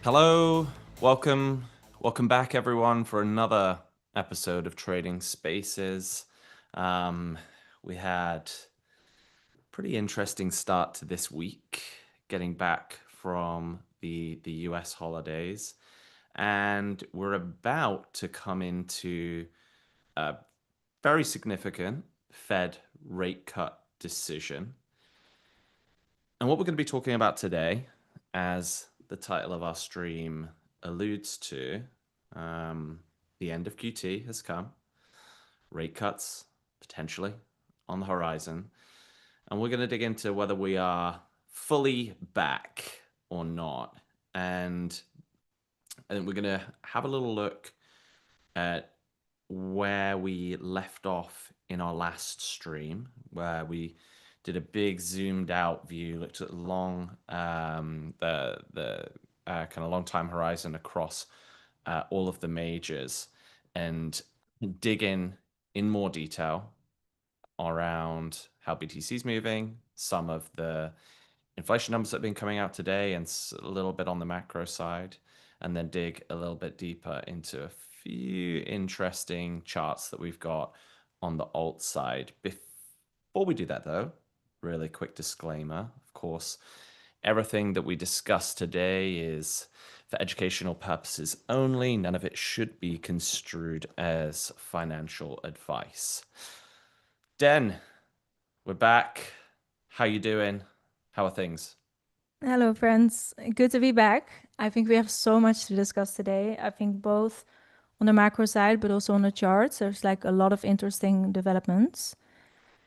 Hello, welcome back, everyone, for another episode of Trading Spaces. Um, we had a pretty interesting start to this week, getting back from the US holidays, and we're about to come into a very significant Fed rate cut decision. And what we're going to be talking about today, as the title of our stream alludes to, um, the end of QT has come, rate cuts potentially on the horizon. And we're going to dig into whether we are fully back or not. And I think we're going to have a little look at where we left off in our last stream, where we did a big zoomed out view, looked at long the kind of long time horizon across all of the majors, and dig in more detail around how BTC is moving, some of the inflation numbers that have been coming out today, and a little bit on the macro side, and then dig a little bit deeper into a few interesting charts that we've got on the alt side. Before we do that, though, really quick disclaimer. Of course, everything that we discuss today is for educational purposes only. None of it should be construed as financial advice. Den, we're back. How you doing? How are things? Hello, friends. Good to be back. I think we have so much to discuss today. I think both on the macro side, but also on the charts, there's like a lot of interesting developments.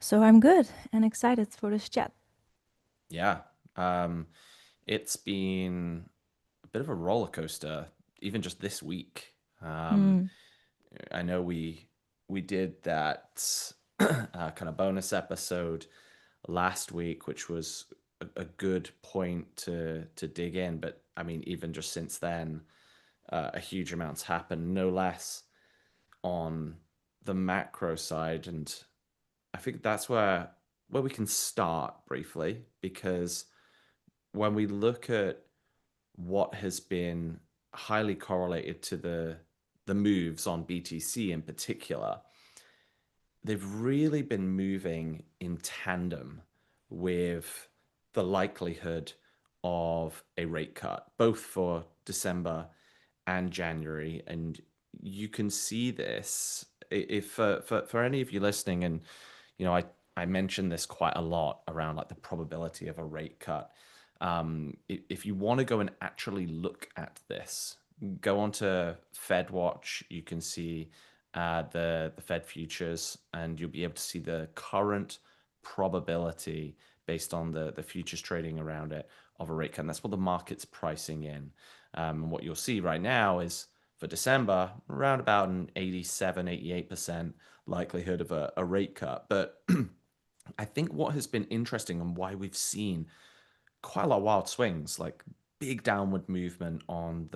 So I'm good and excited for this chat. Yeah. Um, it's been a bit of a roller coaster, even just this week. Um, Hmm. I know we did that kind of bonus episode last week, which was a good point to dig in. But I mean, even just since then, a huge amount's happened, no less on the macro side, and I think that's where we can start briefly because when we look at what has been highly correlated to the moves on BTC in particular, they've really been moving in tandem with the likelihood of a rate cut, both for December and January. And you can see this if for any of you listening, and I mentioned this quite a lot around like the probability of a rate cut. If you want to go and actually look at this, go onto FedWatch. You can see the Fed futures, and you'll be able to see the current probability based on the futures trading around it of a rate cut. And that's what the market's pricing in. And what you'll see right now is for December, around about an 87, 88% likelihood of a rate cut. But I think what has been interesting and why we've seen quite a lot of wild swings, like big downward movement on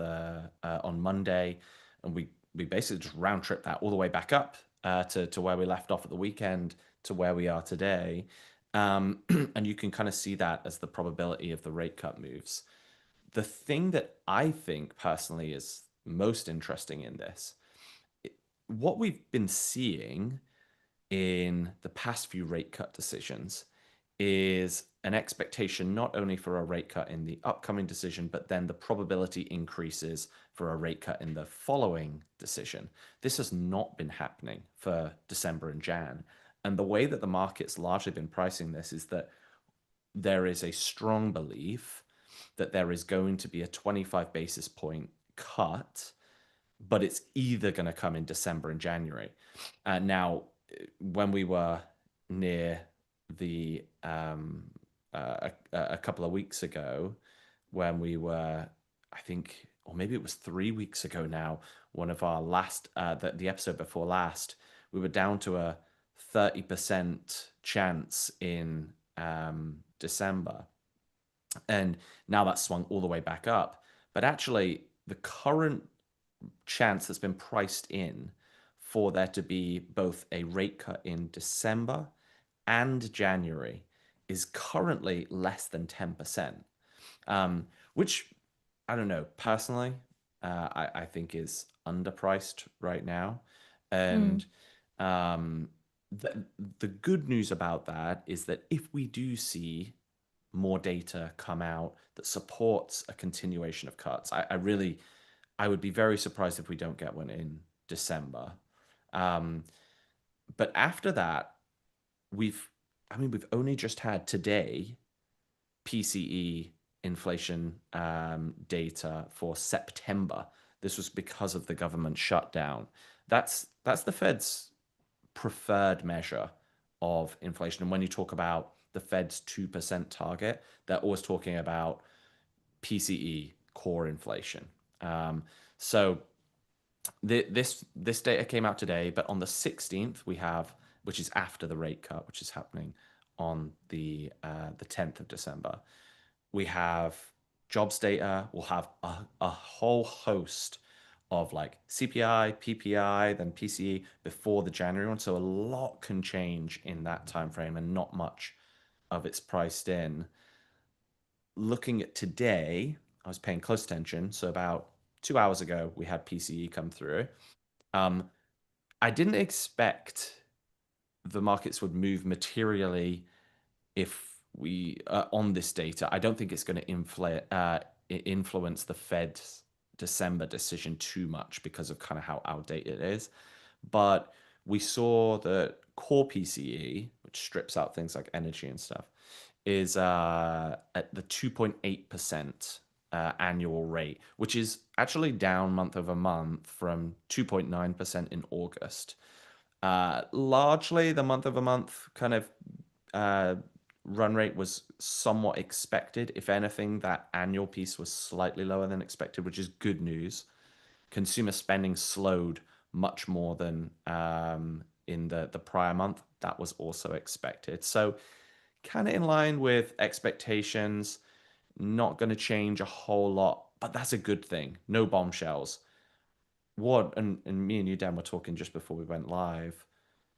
Monday, and we basically just round trip that all the way back up to where we left off at the weekend to where we are today. And you can kind of see that as the probability of the rate cut moves. The thing that I think personally is most interesting in this, what we've been seeing in the past few rate cut decisions is an expectation not only for a rate cut in the upcoming decision, but then the probability increases for a rate cut in the following decision. This has not been happening for December and Jan. And the way that the market's largely been pricing this is that there is a strong belief that there is going to be a 25 basis point cut, but it's either going to come in December and January. Now, when we were near the a couple of weeks ago, when we were, I think, or maybe it was 3 weeks ago now, one of our last the episode before last, we were down to a 30% chance in December, and now that's swung all the way back up. But actually, the current chance that's been priced in for there to be both a rate cut in December and January is currently less than 10%, which I don't know. Personally, I think is underpriced right now, Mm. and um, the the good news about that is that if we do see more data come out that supports a continuation of cuts, I would be very surprised if we don't get one in December. Um, but after that, we've we've only just had today PCE inflation data for September. This was because of the government shutdown. That's the Fed's preferred measure of inflation. And when you talk about the Fed's 2% target, they're always talking about PCE, core inflation. Um, so this data came out today, but on the 16th we have, which is after the rate cut, which is happening on the 10th of December. We have jobs data. We'll have a whole host of like CPI, PPI, then PCE before the January one. So a lot can change in that time frame, and not much of it's priced in. Looking at today, I was paying close attention. So about 2 hours ago, we had PCE come through. Um, I didn't expect the markets would move materially if we on this data. I don't think it's going to influence the Fed's December decision too much because of kind of how outdated it is. But we saw that core PCE, which strips out things like energy and stuff, is at the 2.8% annual rate, which is actually down month over month from 2.9% in August. Largely, the month over month kind of uh, run rate was somewhat expected. If anything, that annual piece was slightly lower than expected, which is good news. Consumer spending slowed much more than in the prior month. That was also expected. So, kind of in line with expectations, not going to change a whole lot, but that's a good thing. No bombshells. And me and you, Dan, were talking just before we went live.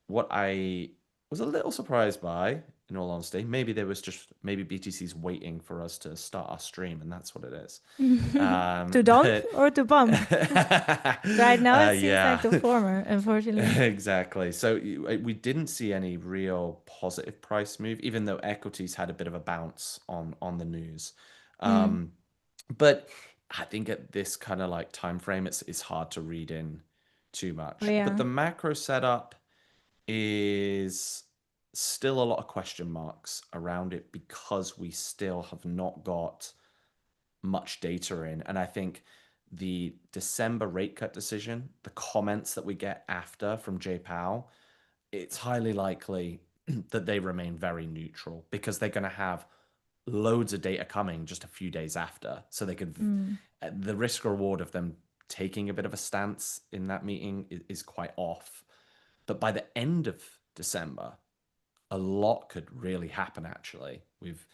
What I was a little surprised by, in all honesty, maybe BTC's waiting for us to start our stream, and that's what it is. To dump But or to pump? Right now, it seems like yeah, the former, unfortunately. exactly. So we didn't see any real positive price move, even though equities had a bit of a bounce on the news. Mm. Um, but I think at this kind of like time frame, it's hard to read in too Oh, much. But yeah. the macro setup is still a lot of question marks around it because we still have not got much data in. And I think the December rate cut decision, the comments that we get after from Jay Powell, it's highly likely that they remain very neutral because they're going to have loads of data coming just a few days after. So they could, Mm. the risk reward of them taking a bit of a stance in that meeting is quite off. But by the end of December, a lot could really happen. Actually, we've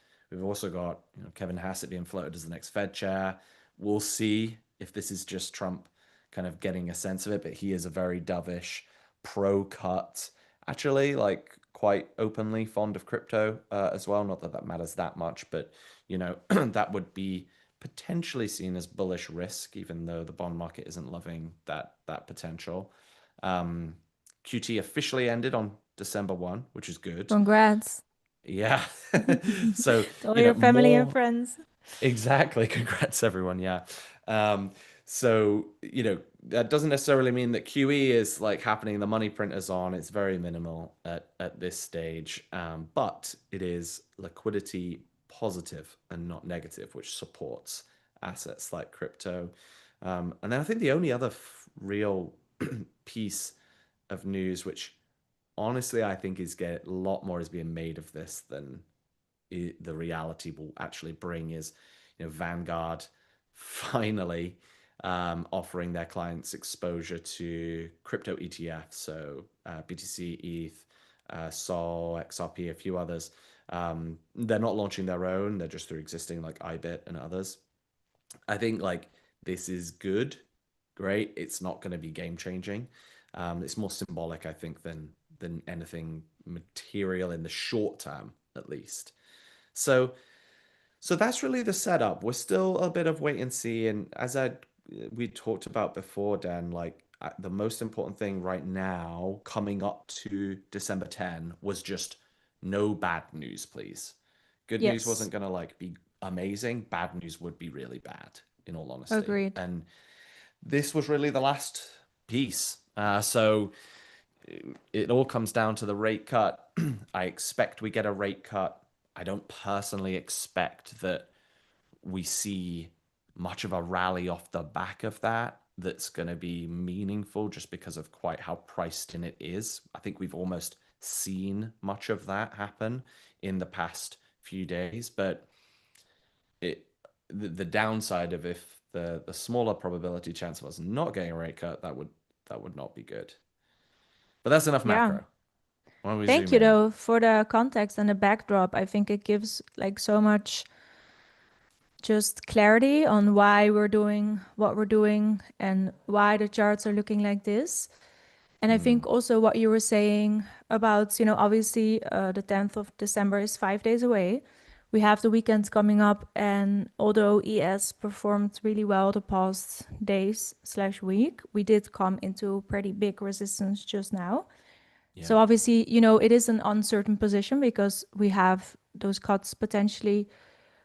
also got Kevin Hassett being floated as the next Fed chair. We'll see if this is just Trump kind of getting a sense of it, but he is a very dovish, pro cut, actually like quite openly fond of crypto as well. Not that that matters that much, but that would be potentially seen as bullish risk, even though the bond market isn't loving that potential. Um, QT officially ended on December 1, which is good. Congrats Yeah. So, to all your family and more friends. exactly. Congrats, everyone. Yeah. Um, so, that doesn't necessarily mean that QE is like happening, the money printers on. It's very minimal at this stage. But it is liquidity positive and not negative, which supports assets like crypto. And then I think the only other real piece of news, which honestly I think is get a lot more is being made of this than the reality will actually bring, is Vanguard finally offering their clients exposure to crypto ETFs, so BTC, ETH, Sol, XRP, a few others. They're not launching their own; they're just through existing like IBIT and others. I think like this is good, great. It's not going to be game changing. It's more symbolic, I think, than anything material in the short term, at least. So So that's really the setup. We're still a bit of wait and see, and as we talked about before, Dan, like the most important thing right now, coming up to December 10, was just no bad news, please. Good news Yes, wasn't gonna like be amazing. Bad news would be really bad, in all honesty. agreed. And this was really the last piece. So it all comes down to the rate cut. I expect we get a rate cut. I don't personally expect that we see much of a rally off the back of that that's going to be meaningful just because of quite how priced in it is. I think we've almost seen much of that happen in the past few days, but it the downside of if the smaller probability chance was not getting a rate cut, that would not be good. But that's enough Yeah. macro. Why don't we Thank zoom you in? though for the context and the backdrop. I think it gives like so much just clarity on why we're doing what we're doing and why the charts are looking like this. And I Mm, think also what you were saying about, obviously the 10th of December is 5 days away. We have the weekend coming up, and although ES performed really well the past days slash week, we did come into pretty big resistance just now. yeah, So obviously, it is an uncertain position because we have those cuts potentially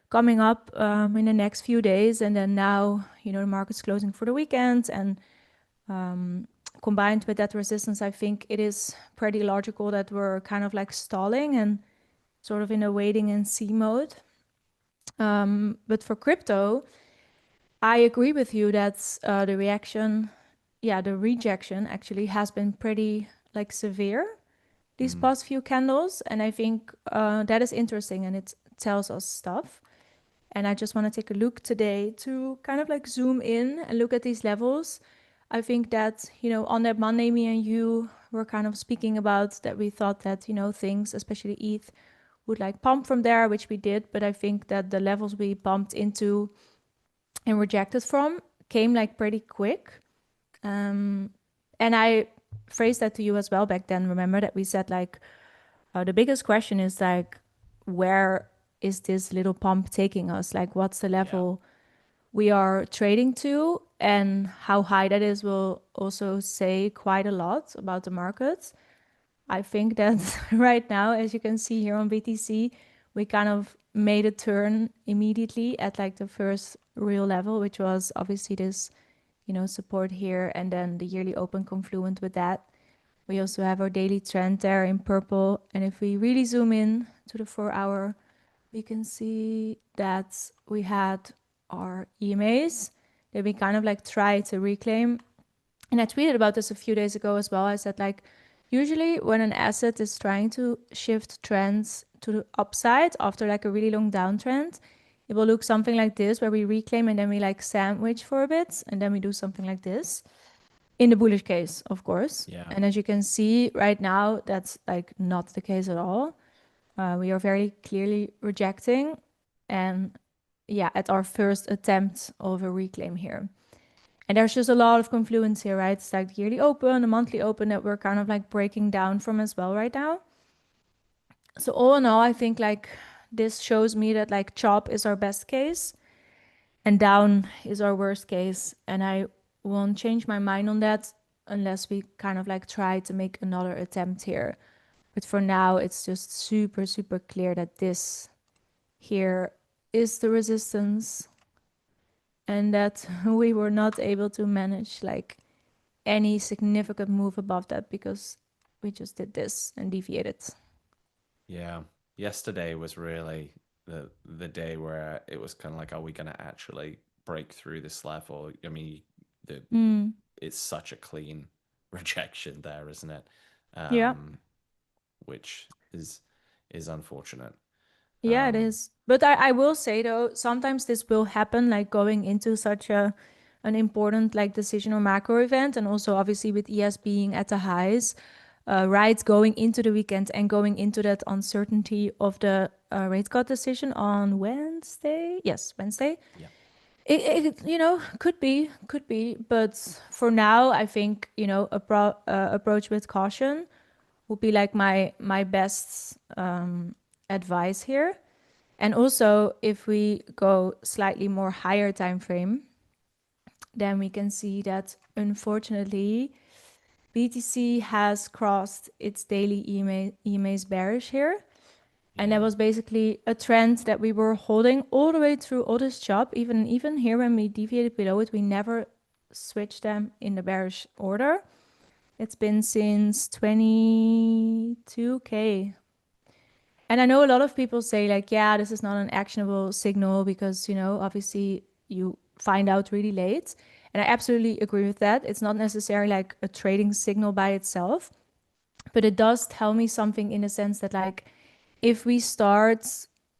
coming up in the next few days, and then now, the market's closing for the weekend, and combined with that resistance, I think it is pretty logical that we're kind of like stalling and sort of in a waiting and see mode. But for crypto, I agree with you that the reaction, yeah, the rejection actually has been pretty like severe these mm, past few candles. And I think that is interesting and it tells us stuff. And I just want to take a look today to kind of like zoom in and look at these levels. I think that, on that Monday, me and you were kind of speaking about that we thought that, things, especially ETH, would like pump from there, which we did. But I think that the levels we bumped into and rejected from came like pretty quick. Um, and I phrased that to you as well back then. Remember that we said like the biggest question is like, where is this little pump taking us? Like, what's the yeah, level we are trading to, and how high that is will also say quite a lot about the market. I think that right now, as you can see here on BTC, we kind of made a turn immediately at like the first real level, which was obviously this, support here, and then the yearly open confluent with that. We also have our daily trend there in purple. And if we really zoom in to the 4 hour, we can see that we had our EMAs that we kind of like try to reclaim. And I tweeted about this a few days ago as well. I said like, usually when an asset is trying to shift trends to the upside after like a really long downtrend, it will look something like this where we reclaim and then we like sandwich for a bit and then we do something like this in the bullish case, of course. yeah, And as you can see right now, that's like not the case at all. We are very clearly rejecting, and yeah, at our first attempt of a reclaim here. And there's just a lot of confluence here, right? It's like the yearly open, the monthly open that we're kind of like breaking down from as well right now. So all in all, I think like this shows me that like chop is our best case and down is our worst case. And I won't change my mind on that unless we kind of like try to make another attempt here. But for now, it's just super, super clear that this here is the resistance and that we were not able to manage like any significant move above that because we just did this and deviated. yeah. Yesterday was really the day where it was kind of like, are we going to actually break through this level? I mean, the Mm, it's such a clean rejection there, isn't it? yeah, Which is unfortunate. yeah, it Um, is. But I will say though, sometimes this will happen like going into such a an important like decision or macro event, and also obviously with ES being at the highs, right, going into the weekend and going into that uncertainty of the rate cut decision on Wednesday. Yes, Wednesday. yeah, Could be, but for now, I think approach with caution would be like my best advice here. And also, if we go slightly more higher time frame, then we can see that unfortunately BTC has crossed its daily EMA's bearish here. And that Yeah. was basically a trend that we were holding all the way through all this job. Even here when we deviated below it, we never switched them in the bearish order. It's been since 22K. And I know a lot of people say like, yeah, this is not an actionable signal because, obviously you find out really late. And I absolutely agree with that. It's not necessarily like a trading signal by itself, but it does tell me something in the sense that like if we start,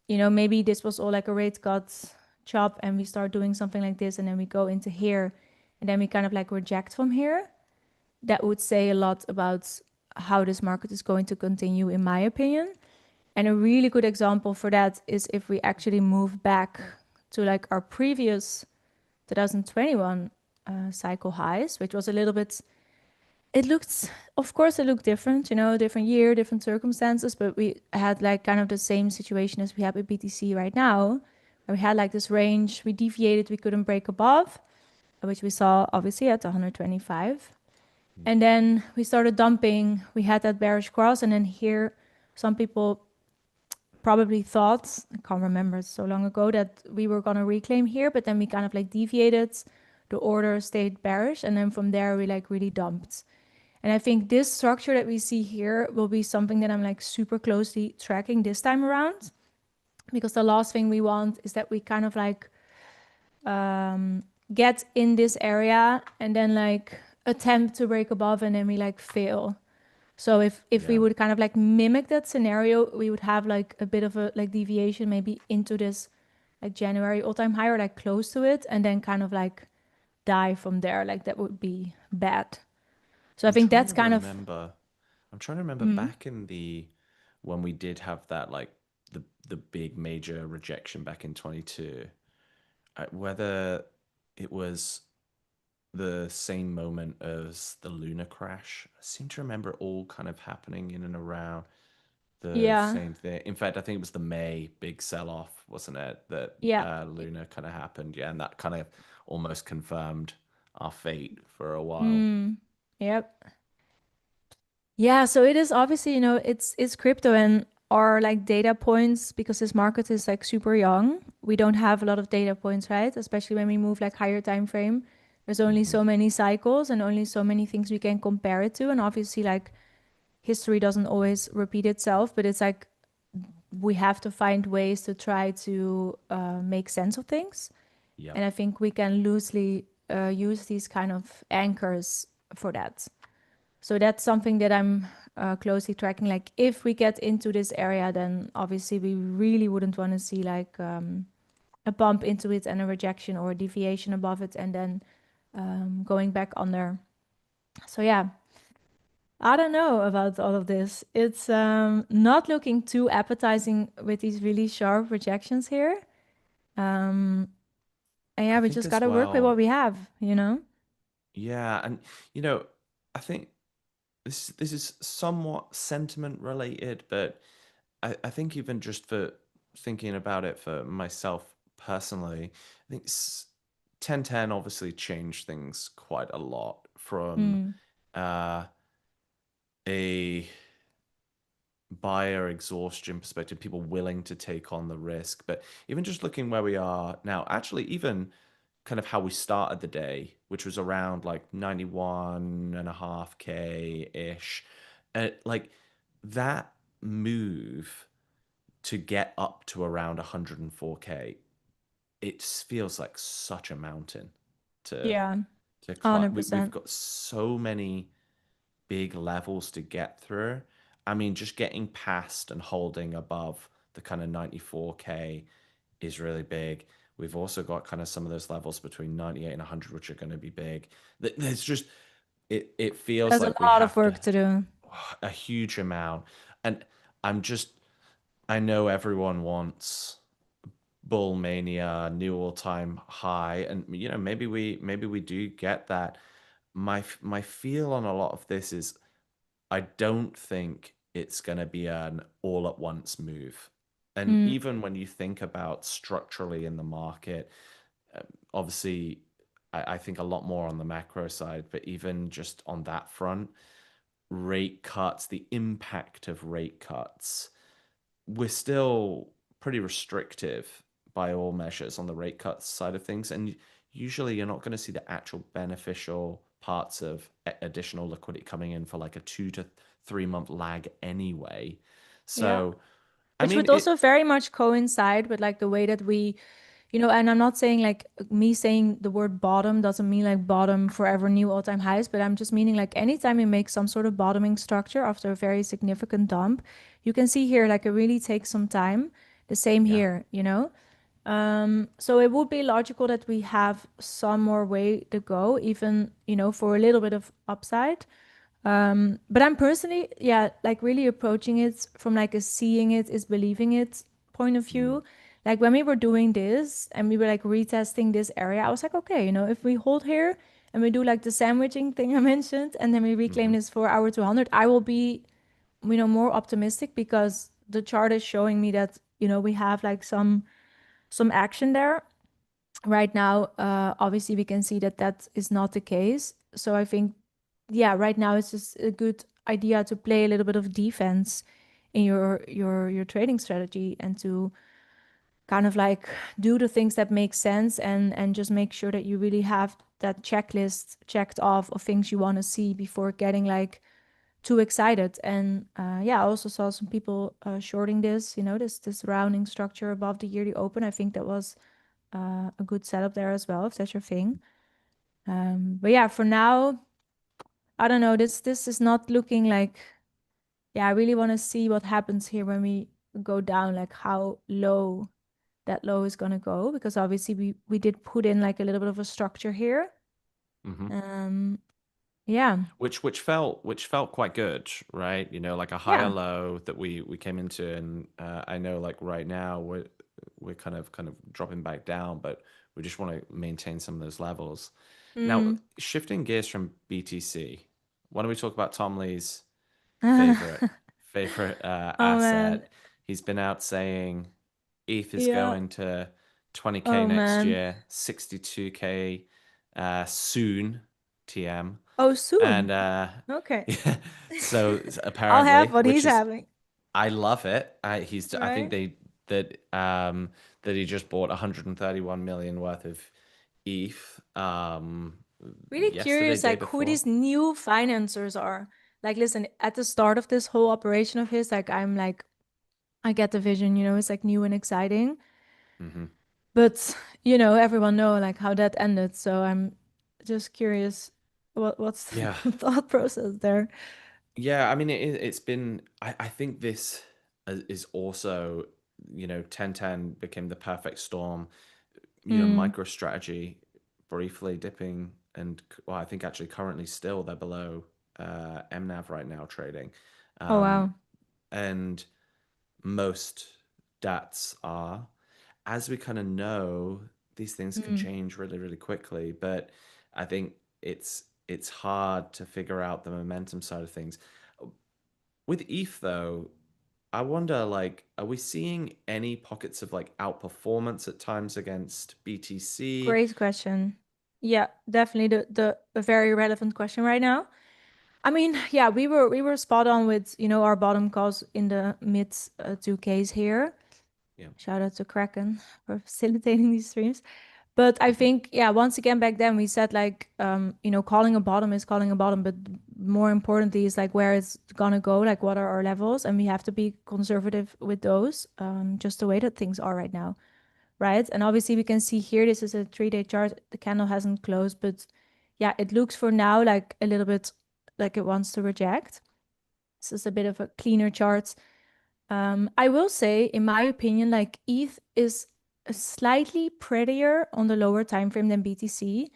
maybe this was all like a rate cut job and we start doing something like this and then we go into here and then we kind of like reject from here, that would say a lot about how this market is going to continue, in my opinion. And a really good example for that is if we actually move back to like our previous 2021 cycle highs, which was a little bit, it looked, of course, it looked different, different year, different circumstances, but we had like kind of the same situation as we have with BTC right now, where we had like this range, we deviated, we couldn't break above, which we saw obviously at 125. Mm. And then we started dumping, we had that bearish cross, and then here, some people probably thought, I can't remember, it's so long ago, that we were going to reclaim here, but then we kind of like deviated, the order stayed bearish, and then from there we like really dumped. And I think this structure that we see here will be something that I'm like super closely tracking this time around, because the last thing we want is that we kind of like get in this area and then like attempt to break above and then we like fail. So if we Yeah. would kind of like mimic that scenario, we would have like a bit of a like deviation maybe into this like January all-time high or like close to it, and then kind of like die from there. Like that would be bad. So I I'm think trying that's to kind of remember. I'm trying to remember mm, back in the when we did have that like the big major rejection back in 22, whether it was the same moment as the lunar crash. I seem to remember it all kind of happening in and around the yeah, same thing. In fact, I think it was the May big sell off, wasn't it? That yeah. Luna kind of happened. Yeah, and that kind of almost confirmed our fate for a while. Mm, yep. Yeah, so it is obviously, it's crypto and our like data points because this market is like super young. We don't have a lot of data points, right? Especially when we move like higher time frame. There's only Hmm. so many cycles and only so many things we can compare it to. And obviously like history doesn't always repeat itself, but it's like we have to find ways to try to make sense of things. Yep. And I think we can loosely use these kind of anchors for that. So that's something that I'm closely tracking. Like if we get into this area, then obviously we really wouldn't want to see like a bump into it and a rejection or a deviation above it and then going back under. So yeah, I don't know about all of this. It's not looking too appetizing with these really sharp rejections here. Um, and I yeah, we think just as gotta work with what well. we have. Yeah, and you know, I think this is somewhat sentiment related, but I think even just for thinking about it for myself personally, I think 1010 obviously changed things quite a lot from Mm, uh, a buyer exhaustion perspective, people willing to take on the risk. But even just looking where we are now, actually, even kind of how we started the day, which was around like 91.5K ish, like that move to get up to around 104K, it feels like such a mountain to yeah, climb. We've 100%. got so many big levels to get through. I mean, just getting past and holding above the kind of 94K is really big. We've also got kind of some of those levels between 98 and 100, which are going to be big. There's just, it feels There's a like we lot of have to, work to do. a huge amount. And I'm just, I know everyone wants bull mania, new all-time high. And, maybe we do get that. My feel on a lot of this is I don't think it's going to be an all at once move. And Mm, even when you think about structurally in the market, obviously, I think a lot more on the macro side, but even just on that front, rate cuts, the impact of rate cuts, we're still pretty restrictive by all measures on the rate cuts side of things. And usually you're not going to see the actual beneficial parts of additional liquidity coming in for like a 2 to 3 month lag anyway. yeah. So, I Which mean, would also very much coincide with like the way that we, and I'm not saying like me saying the word bottom doesn't mean like bottom forever new all-time highs, but I'm just meaning like anytime you make some sort of bottoming structure after a very significant dump, you can see here like it really takes some time. The same yeah. here, So it would be logical that we have some more way to go, even, for a little bit of upside. But I'm personally, yeah, like really approaching it from like a seeing it is believing it point of Mm, view. Like when we were doing this and we were like retesting this area, I was like, okay, if we hold here and we do like the sandwiching thing I mentioned, and then we reclaim hmm this 4 hour 200, I will be, more optimistic because the chart is showing me that, we have like some action there. Right now, obviously we can see that that is not the case. So I think, yeah, right now it's just a good idea to play a little bit of defense in your trading strategy, and to kind of like do the things that make sense, and just make sure that you really have that checklist checked off of things you want to see before getting like too excited. And yeah, I also saw some people shorting this, this rounding structure above the yearly open. I think that was a good setup there as well, if that's your thing. But yeah, for now, I don't know. This is not looking like. Yeah, I really want to see what happens here when we go down, like how low that low is gonna go, because obviously we did put in like a little bit of a structure here. hmm Um, yeah, which felt quite good, right? Like a higher yeah. low that we came into, and I know like right now we're kind of dropping back down, but we just want to maintain some of those levels. Now, Mm. shifting gears from BTC, why don't we talk about Tom Lee's favorite Oh man, asset? He's been out saying ETH is yeah. going to 20K Oh next man. year, 62K soon, TM. Oh, And soon. Okay. yeah, so I'll apparently, have what which he's is having, I love it. I think right? that he just bought 131 million worth of ETH Really yesterday, curious, day like who before. these new financiers are. Like, listen, at the start of this whole operation of his, like, I'm like, I get the vision, it's like new and exciting. hmm But, everyone know like how that ended. So I'm just curious, what's Yeah. the thought process there? Yeah, I mean it's been I think this is also, 1010 became the perfect storm. Mm. MicroStrategy briefly dipping, and well, I think actually currently still they're below MNAV right now trading. Oh, Um, wow. and most DATs are. As we kind of know, these things can Mm. change really, really quickly. But I think it's hard to figure out the momentum side of things. With ETH though, I wonder like, are we seeing any pockets of like outperformance at times against BTC? Great question. Yeah, definitely the a very relevant question right now. I mean, yeah, we were spot on with, our bottom calls in the mid 2Ks here. Yeah. Shout out to Kraken for facilitating these streams. But I think, yeah, once again back then we said like, calling a bottom is calling a bottom, but more importantly is like where it's gonna go, like what are our levels, and we have to be conservative with those, just the way that things are right now, right? And obviously we can see here, this is a 3-day chart. The candle hasn't closed, but yeah, it looks for now like a little bit like it wants to reject. This is a bit of a cleaner chart. I will say, in my opinion, like ETH is slightly prettier on the lower time frame than BTC.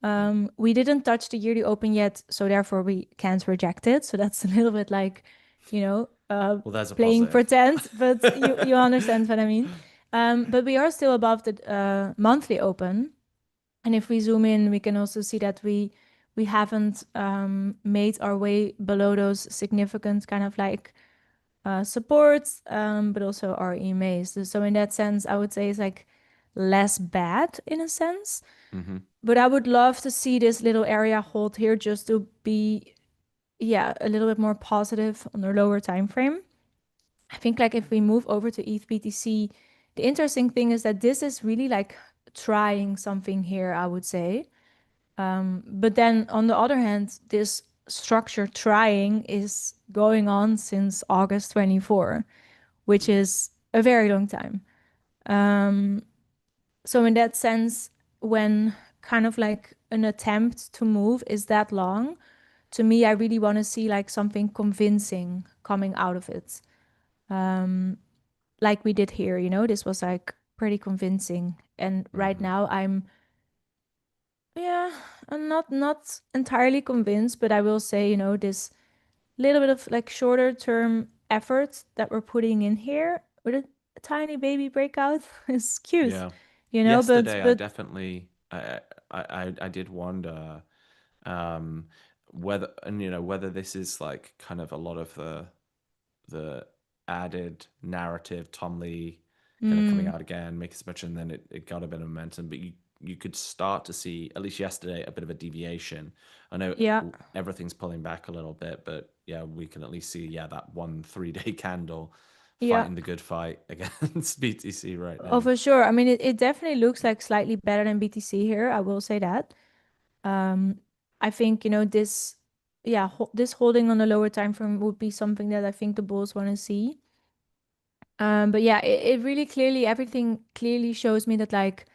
Yeah. We didn't touch the yearly open yet, so therefore we can't reject it. So that's a little bit like, you know, uh, Well, there's a playing positive. pretend, but you understand what I mean. But we are still above the monthly open, and if we zoom in, we can also see that we haven't made our way below those significant kind of like supports, but also our EMAs. So in that sense, I would say it's like less bad in a sense. Hmm. But I would love to see this little area hold here just to be, yeah, a little bit more positive on the lower time frame. I think like if we move over to ETH BTC, the interesting thing is that this is really like trying something here, I would say. But then on the other hand, this structure trying is going on since August 24, which is a very long time. Um, so in that sense, when kind of like an attempt to move is that long, to me, I really want to see like something convincing coming out of it. Um, like we did here, this was like pretty convincing. And right Hmm. now yeah, I'm not entirely convinced, but I will say, this little bit of like shorter term effort that we're putting in here with a tiny baby breakout is cute, Yeah. but Yesterday, I definitely, I did wonder, um, whether, and whether this is like kind of a lot of the added narrative, Tom Lee kind of coming mm, out again, making so much, and then it got a bit of momentum. But you could start to see, at least yesterday, a bit of a deviation. I know yeah, everything's pulling back a little bit, but yeah, we can at least see, yeah, that one 3 day candle yeah. fighting the good fight against BTC right Oh, now. for sure. I mean, it definitely looks like slightly better than BTC here. I will say that. Um, I think, this, yeah, this holding on the lower time frame would be something that I think the bulls want to see. But yeah, it really clearly, everything clearly shows me that like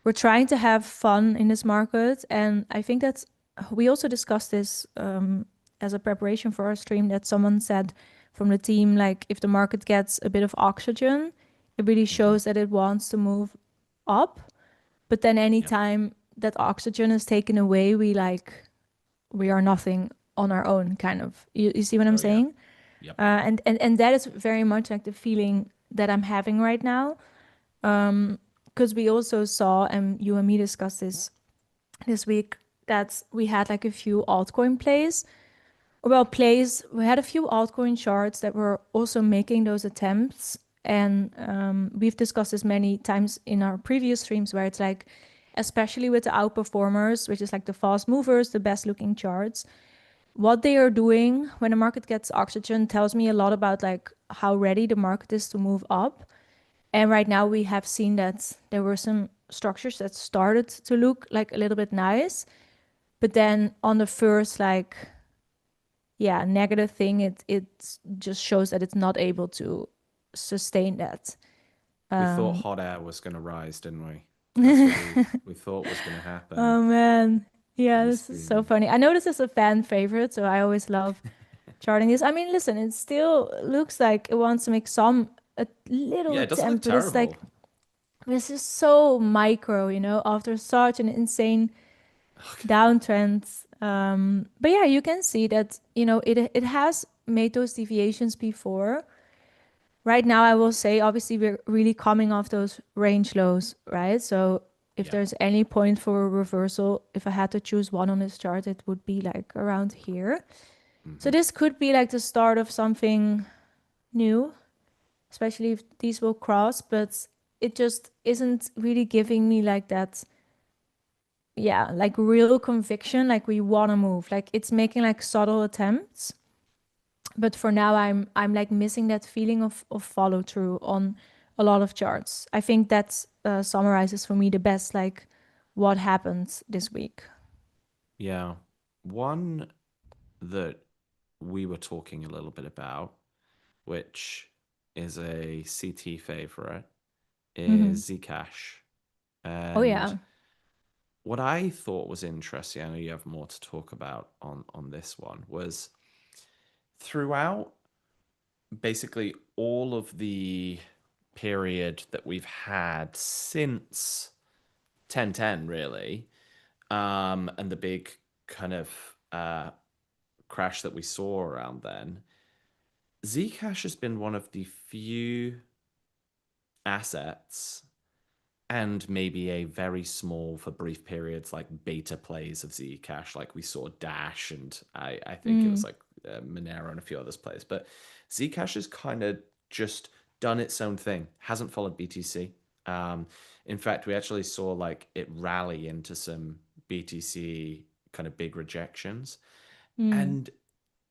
we're trying to have fun in this market. And I think that we also discussed this as a preparation for our stream that someone said from the team, like if the market gets a bit of oxygen, it really Hmm. shows that it wants to move up. But then Yeah. anytime that oxygen is taken away, we are nothing on our own, kind of. You see what I'm Oh yeah. saying? Yep. And that is very much like the feeling that I'm having right now. Because we also saw, and you and me discussed this week, that we had like a few altcoin plays. Well, plays, we had a few altcoin charts that were also making those attempts. And we've discussed this many times in our previous streams where it's like, especially with the outperformers, which is like the fast movers, the best looking charts, what they are doing when the market gets oxygen tells me a lot about like how ready the market is to move up. And right now we have seen that there were some structures that started to look like a little bit nice, but then on the first like yeah, negative thing, it just shows that it's not able to sustain that. We thought Um hot air was going to rise, didn't we? That's what we thought was going to happen. oh man. Yeah, Pretty this is so soon. funny. I know this is a fan favorite, so I always love charting this. I mean, listen, it still looks like it wants to make some a little Yeah, it doesn't look attempt, but it's like terrible. this is so micro, after such an insane downtrend. But yeah, you can see that, it has made those deviations before. Right now, I will say, obviously, we're really coming off those range lows, right? So if Yeah. there's any point for a reversal, if I had to choose one on this chart, it would be like around here. So Hmm. this could be like the start of something new, especially if these will cross, but it just isn't really giving me like that, yeah, like real conviction, like we want to move. Like it's making like subtle attempts, but for now I'm like missing that feeling of follow through on a lot of charts. I think that summarizes for me the best like what happened this week. Yeah. One that we were talking a little bit about, which is a CT favorite, Hmm. is Zcash. Oh And yeah. what I thought was interesting, I know you have more to talk about on this one, was throughout basically all of the period that we've had since 1010 really, and the big kind of crash that we saw around then, Zcash has been one of the few assets, and maybe a very small for brief periods like beta plays of Zcash, like we saw Dash, and I think it was Mm. like Monero and a few others plays. But Zcash has kind of just done its own thing, hasn't followed BTC. Um, in fact, we actually saw like it rally into some BTC kind of big rejections. Mm. And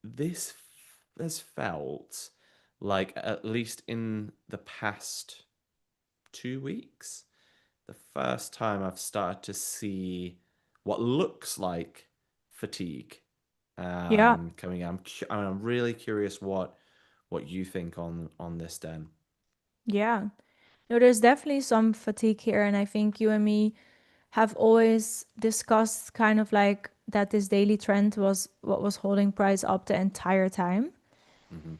this has felt like, at least in the past 2 weeks, the first time I've started to see what looks like fatigue Yeah, coming. I'm really curious what you think on this, Den. yeah. No, there's definitely some fatigue here, and I think you and me have always discussed kind of like that this daily trend was what was holding price up the entire time. Hmm.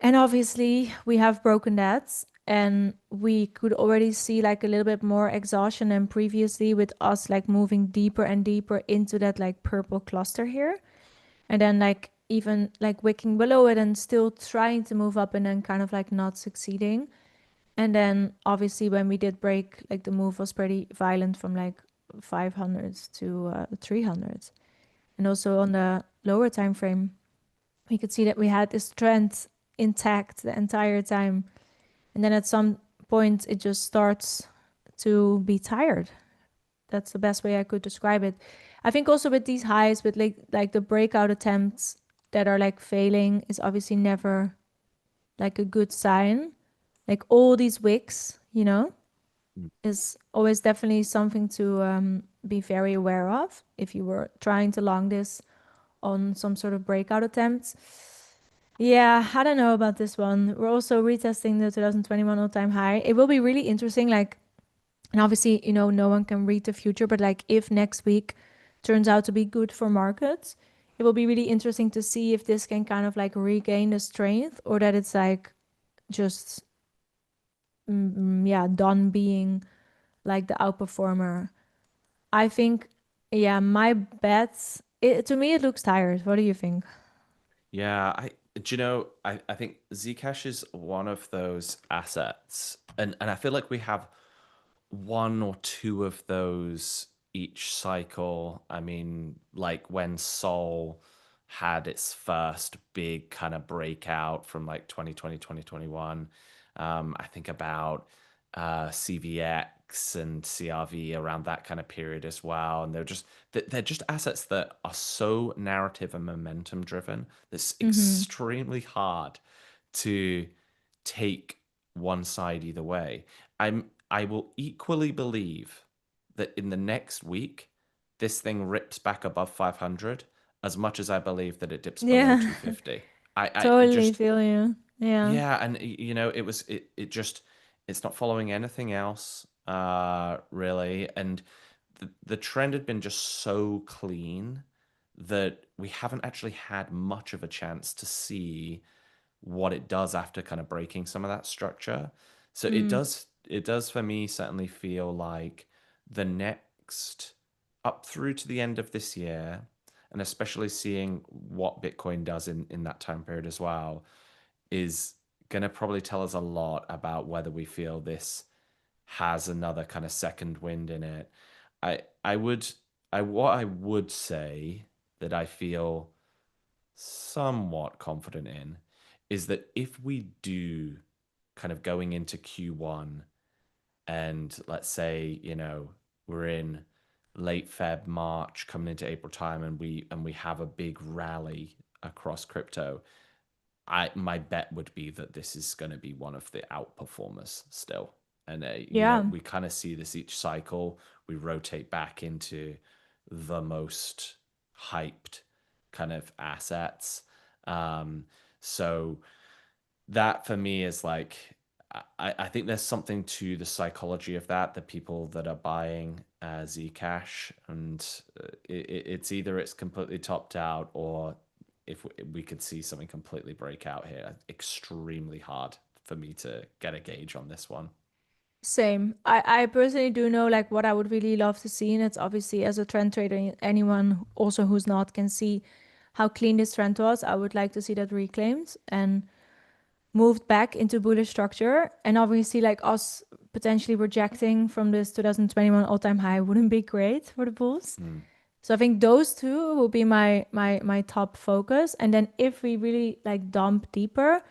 And obviously, we have broken that, and we could already see like a little bit more exhaustion than previously with us like moving deeper and deeper into that like purple cluster here. And then like even like wicking below it and still trying to move up and then kind of like not succeeding. And then obviously when we did break, like the move was pretty violent from like 500 to 300. And also on the lower time frame, we could see that we had this trend intact the entire time. And then at some point it just starts to be tired. That's the best way I could describe it. I think also with these highs, with like the breakout attempts that are like failing is obviously never like a good sign. Like all these wicks, is always definitely something to be very aware of if you were trying to long this on some sort of breakout attempt. Yeah, I don't know about this one. We're also retesting the 2021 all-time high. It will be really interesting. Like, and obviously, no one can read the future, but like if next week turns out to be good for markets, it will be really interesting to see if this can kind of like regain the strength or that it's like just, yeah, done being like the outperformer. I think, yeah, my bets, to me, it looks tired. What do you think? Yeah, do you know, I think Zcash is one of those assets, and I feel like we have one or two of those each cycle. I mean, like when Sol had its first big kind of breakout from like 2020, 2021. I think about CVX and CRV around that kind of period as well. And they're just assets that are so narrative and momentum driven. That's Mm-hmm. extremely hard to take one side either way. I will equally believe that in the next week, this thing rips back above 500 as much as I believe that it dips below Yeah, 250. I totally just, feel you. Yeah. yeah, and it just, it's not following anything else, really. And the trend had been just so clean that we haven't actually had much of a chance to see what it does after kind of breaking some of that structure. So Mm. it does for me certainly feel like the next, up through to the end of this year, and especially seeing what Bitcoin does in that time period as well, is going to probably tell us a lot about whether we feel this has another kind of second wind in it. I would, what I would say that I feel somewhat confident in is that if we do kind of going into Q1, and let's say, we're in late Feb, March, coming into April time, and we have a big rally across crypto, I my bet would be that this is going to be one of the outperformers still. And Yeah. we kind of see this each cycle. We rotate back into the most hyped kind of assets. Um, so that for me is like, I think there's something to the psychology of that, the people that are buying Zcash, and it's either it's completely topped out, or if we could see something completely break out here. Extremely hard for me to get a gauge on this one. Same. I personally do know like what I would really love to see, and it's obviously as a trend trader, anyone also who's not can see how clean this trend was. I would like to see that reclaimed and moved back into bullish structure. And obviously, like us potentially rejecting from this 2021 all-time high wouldn't be great for the bulls. Mm. So I think those two will be my top focus. And then if we really like dump deeper,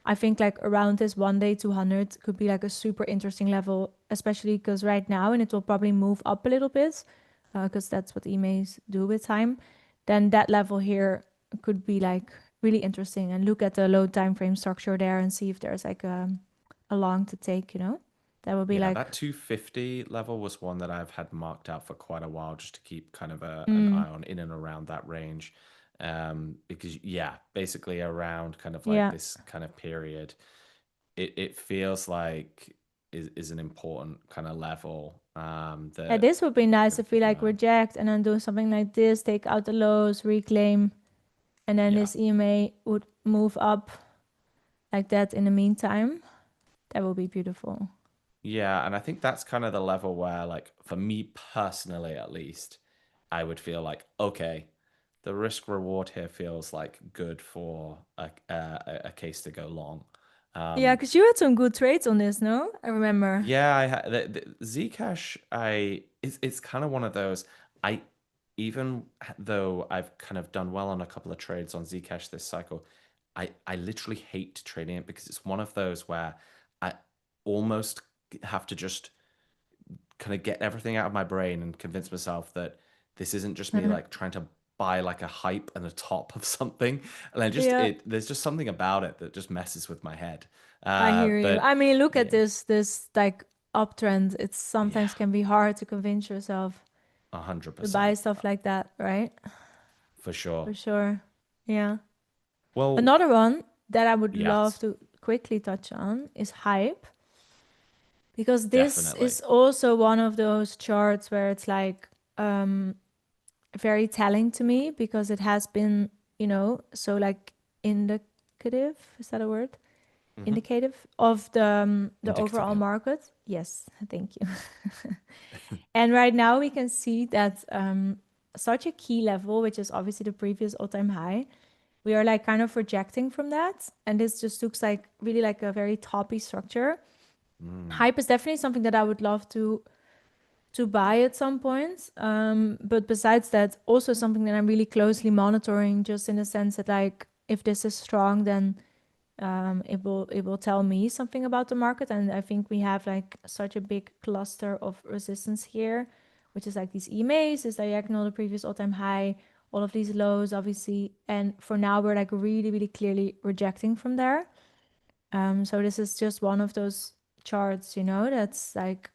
I think like around this 1 day 200 could be like a super interesting level, especially because right now, and it will probably move up a little bit, because that's what emails do with time. Then that level here could be like really interesting, and look at the low time frame structure there and see if there's like a long to take, you know? That would be Yeah, like, that 250 level was one that I've had marked out for quite a while just to keep kind of an mm, eye on in and around that range. Because yeah, basically around kind of like yeah. this kind of period, it feels like is an important kind of level Yeah, that this would be you nice got to if we keep an like eye on. reject and then do something like this, take out the lows, reclaim, and then Yeah. this EMA would move up like that in the meantime. That will be beautiful. Yeah, and I think that's kind of the level where, like, for me personally at least, I would feel like, okay, the risk reward here feels like good for a case to go long. Yeah, Um, because you had some good trades on this, no? I remember. yeah, the Zcash. It's kind of one of those. I even though I've kind of done well on a couple of trades on Zcash this cycle, I literally hate trading it because it's one of those where I almost have to just kind of get everything out of my brain and convince myself that this isn't just me like trying to buy like a hype and a top of something. And I just Yeah, it there's just something about it that just messes with my head. I hear you. But I mean, look at yeah, this like uptrend. It yeah, sometimes can be hard to convince yourself a hundred to buy percent stuff like that, right? for sure. For sure. Yeah. Well, Another one that I would love yes, to quickly touch on is hype, because this definitely. is also one of those charts where it's like very telling to me because it has been, so like indicative, is that a word? Hmm. Indicative of the Indicative, overall yeah. market. Yes, thank you. And right now we can see that such a key level, which is obviously the previous all-time high, we are like kind of rejecting from that, and this just looks like really like a very toppy structure. Mm, Hype is definitely something that I would love to buy at some point. But besides that, also something that I'm really closely monitoring, just in the sense that like if this is strong, then it will tell me something about the market. And I think we have like such a big cluster of resistance here, which is like these EMAs, this diagonal, the previous all-time high, all of these lows, obviously. And for now, we're like really, really clearly rejecting from there. So this is just one of those charts, that's like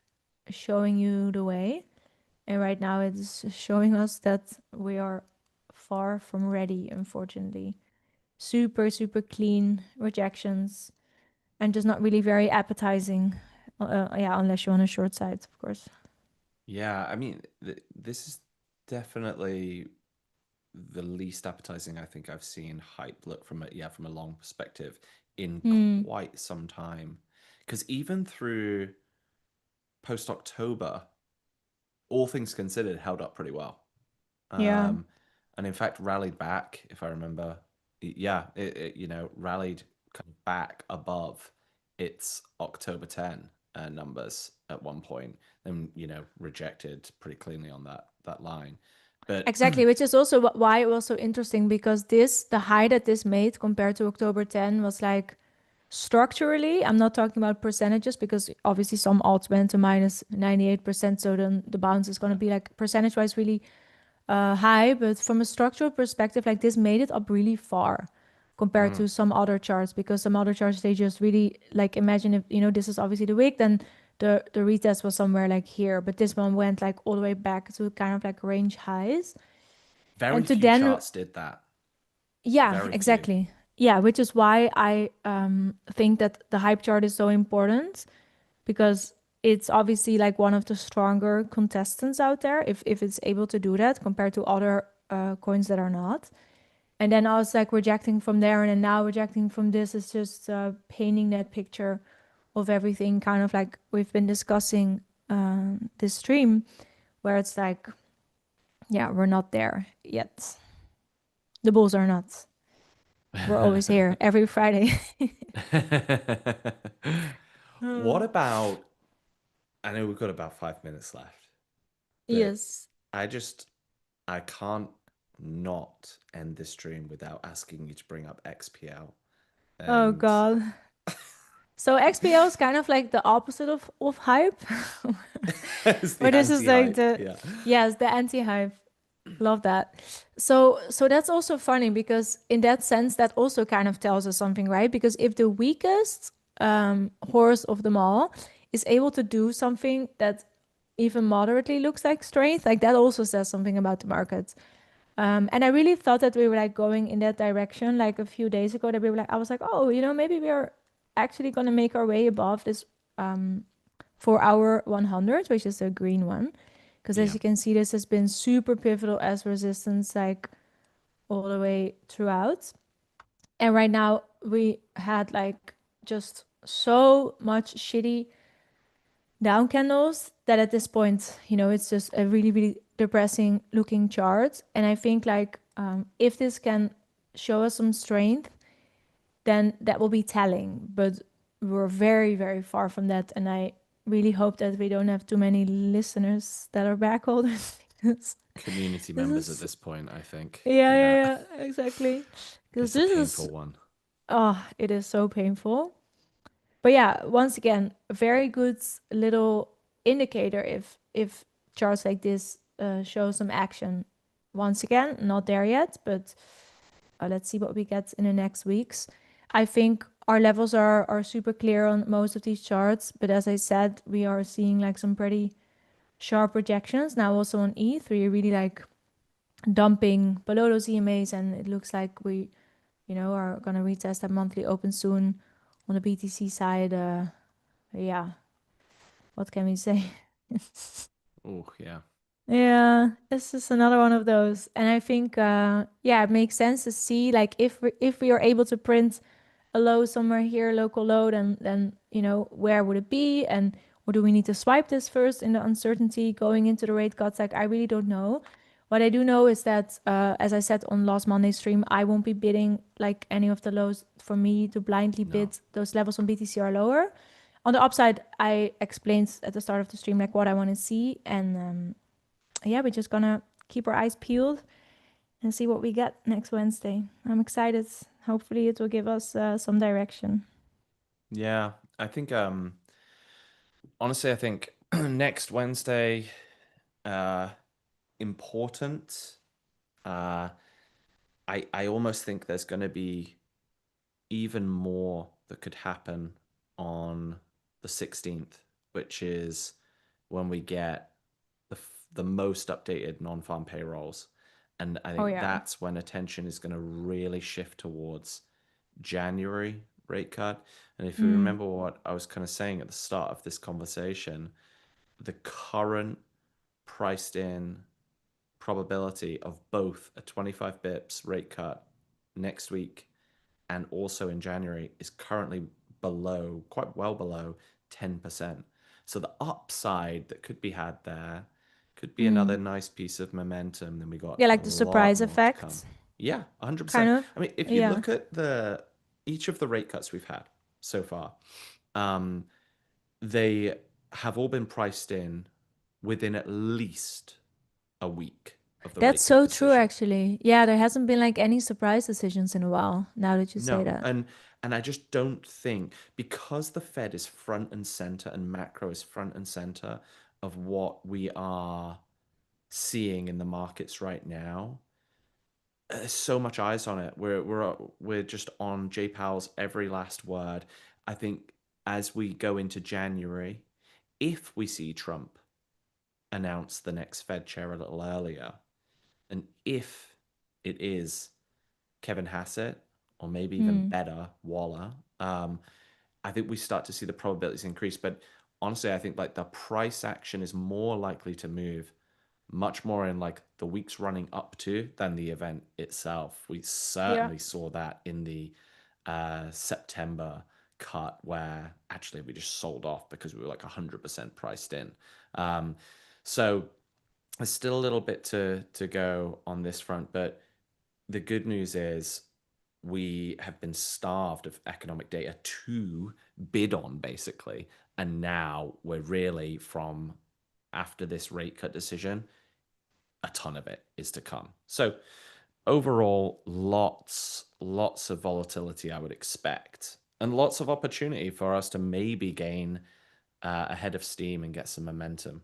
showing you the way. And right now it's showing us that we are far from ready, unfortunately. Super, super clean rejections and just not really very appetizing. Yeah, unless you're on a short side, of course. yeah, I mean, this is definitely the least appetizing I think I've seen hype look from from a long perspective in Hmm. quite some time. Because even through post October, all things considered, held up pretty well. Yeah. Um, and in fact, rallied back, if I remember. Yeah, it rallied kind of back above its October 10 numbers at one point, then rejected pretty cleanly on that line. But Exactly, which is also why it was so interesting, because the high that this made compared to October 10 was like structurally, I'm not talking about percentages because obviously some alts went to minus 98%. So then the bounce is going to yeah. be like percentage wise really high. But from a structural perspective, like this made it up really far compared Mm. to some other charts, because some other charts, they just really like, imagine if, this is obviously the wick, then the retest was somewhere like here. But this one went like all the way back to kind of like range highs. Very And to few then, charts did that. yeah, Very few. exactly. Yeah, which is why I think that the hype chart is so important, because it's obviously like one of the stronger contestants out there if it's able to do that compared to other coins that are not. And then I was like rejecting from there, and then now rejecting from this is just painting that picture of everything, kind of like we've been discussing this stream, where it's like, yeah, we're not there yet. The bulls are not. We're always here every Friday. What Oh. about, I know we've got about 5 minutes left, but Yes. I just I can't not end this stream without asking you to bring up XPL. Oh And God. So XPO is kind of like the opposite of hype. it's Where the this is like anti-hype. the Yeah. yes, the anti-hype. Love that. So that's also funny because in that sense that also kind of tells us something, right? Because if the weakest horse of them all is able to do something that even moderately looks like strength, like that also says something about the market. And I really thought that we were like going in that direction like a few days ago that we were like I was like, oh, maybe we are actually gonna make our way above this um 4 hour 100, which is a green one. Because as Yeah. you can see, this has been super pivotal as resistance like all the way throughout. And right now we had like just so much shitty down candles that at this point, it's just a really, really depressing looking chart. And I think like if this can show us some strength, then that will be telling. But we're very, very far from that. And I really hope that we don't have too many listeners that are back holders. Because Community this members at is, this point, I think. yeah, Yeah. yeah, yeah, exactly. Because It's a this is, painful one. oh, it is so painful. But yeah, once again, a very good little indicator if charts like this show some action. Once again, not there yet, but let's see what we get in the next weeks. I think our levels are super clear on most of these charts, but as I said, we are seeing like some pretty sharp rejections now also on ETH, where you're really like dumping below those EMAs, and it looks like we, are gonna retest that monthly open soon on the BTC side. Yeah, what can we say? Oh, yeah. Yeah, this is another one of those. And I think yeah, it makes sense to see like if we are able to print a low somewhere here, local low, then where would it be? And or do we need to swipe this first in the uncertainty going into the rate cuts? Like I really don't know. What I do know is that as I said on last Monday stream, I won't be bidding like any of the lows. For me to blindly No. bid those levels on BTC are lower. On the upside, I explained at the start of the stream like what I want to see, and yeah, we're just gonna keep our eyes peeled and see what we get next Wednesday. I'm excited. Hopefully, it will give us some direction. Yeah. I think honestly, I think next Wednesday, uh important. Uh I almost think there's gonna be even more that could happen on the 16th, which is when we get the most updated non-farm payrolls. And I Oh think yeah. that's when attention is going to really shift towards January rate cut. And if you Mm. remember what I was kind of saying at the start of this conversation, the current priced in probability of both a 25 bips rate cut next week and also in January is currently below, quite well below 10%. So the upside that could be had there could be Mm. another nice piece of momentum. Then we got Yeah, a like the lot surprise more to come. effect, Yeah, kind 100%. of. I mean, if you Yeah. look at the each of the rate cuts we've had so far, um, they have all been priced in within at least a week of the That's rate cut so true, decision. actually. Yeah, there hasn't been like any surprise decisions in a while, now that you say No, that. and I just don't think because the Fed is front and center and macro is front and center of what we are seeing in the markets right now. There's so much eyes on it. We're just on Jay Powell's every last word. I think as we go into January, if we see Trump announce the next Fed chair a little earlier, and if it is Kevin Hassett, or maybe even Mm. better, Waller, I think we start to see the probabilities increase. But honestly, I think like the price action is more likely to move much more in like the weeks running up to than the event itself. We Yeah. certainly saw that in the September cut where actually we just sold off because we were like 100% priced in. Um, so there's still a little bit to go on this front, but the good news is we have been starved of economic data to bid on, basically. And now we're really from after this rate cut decision, a ton of it is to come. So overall, lots lots of volatility, I would expect, and lots of opportunity for us to maybe gain ahead of steam and get some momentum.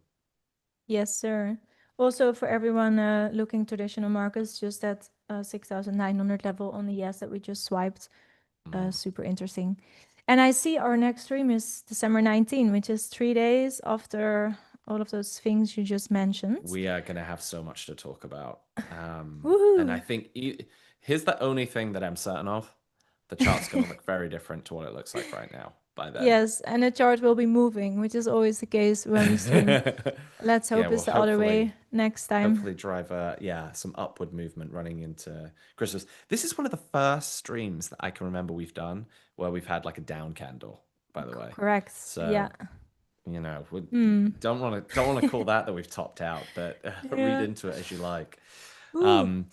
Yes, sir. Also, for everyone looking traditional markets, just that 6,900 level on the yes that we just swiped. Mm. Super interesting. And I see our next stream is December 19, which is 3 days after all of those things you just mentioned. We are going to have so much to talk about. And I Woohoo! think here's the only thing that I'm certain of: the chart's going to look very different to what it looks like right now by then. Yes, and the chart will be moving, which is always the case when we stream. Let's Yeah, hope well, it's the other way next time. hopefully drive some upward movement running into Christmas. This is one of the first streams that I can remember we've done where we've had like a down candle, by the way. Correct. Yeah. So, we Hmm. don't want to call that we've topped out, but read Yeah. into it as you like. Ooh. Um,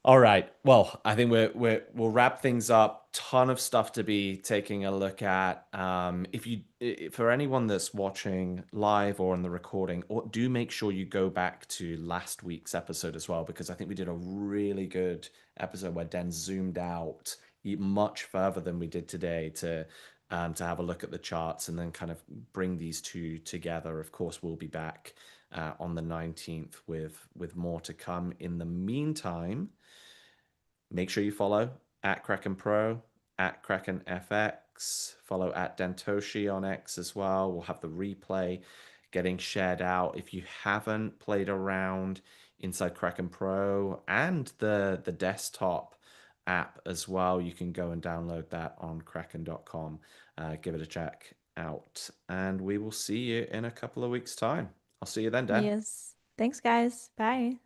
all right. Well, I think we'll wrap things up. Ton of stuff to be taking a look at. For anyone that's watching live or on the recording, or do make sure you go back to last week's episode as well, because I think we did a really good episode where Den zoomed out much further than we did today to have a look at the charts and then kind of bring these two together. Of course, we'll be back on the 19th with more to come. In the meantime, make sure you follow at Kraken Pro, at Kraken FX, follow at Dentoshi on X as well. We'll have the replay getting shared out. If you haven't played around inside Kraken Pro and the desktop app as well, you can go and download that on kraken.com. Give it a check out, and we will see you in a couple of weeks' time. I'll see you then, Dan. Yes. Thanks, guys. Bye.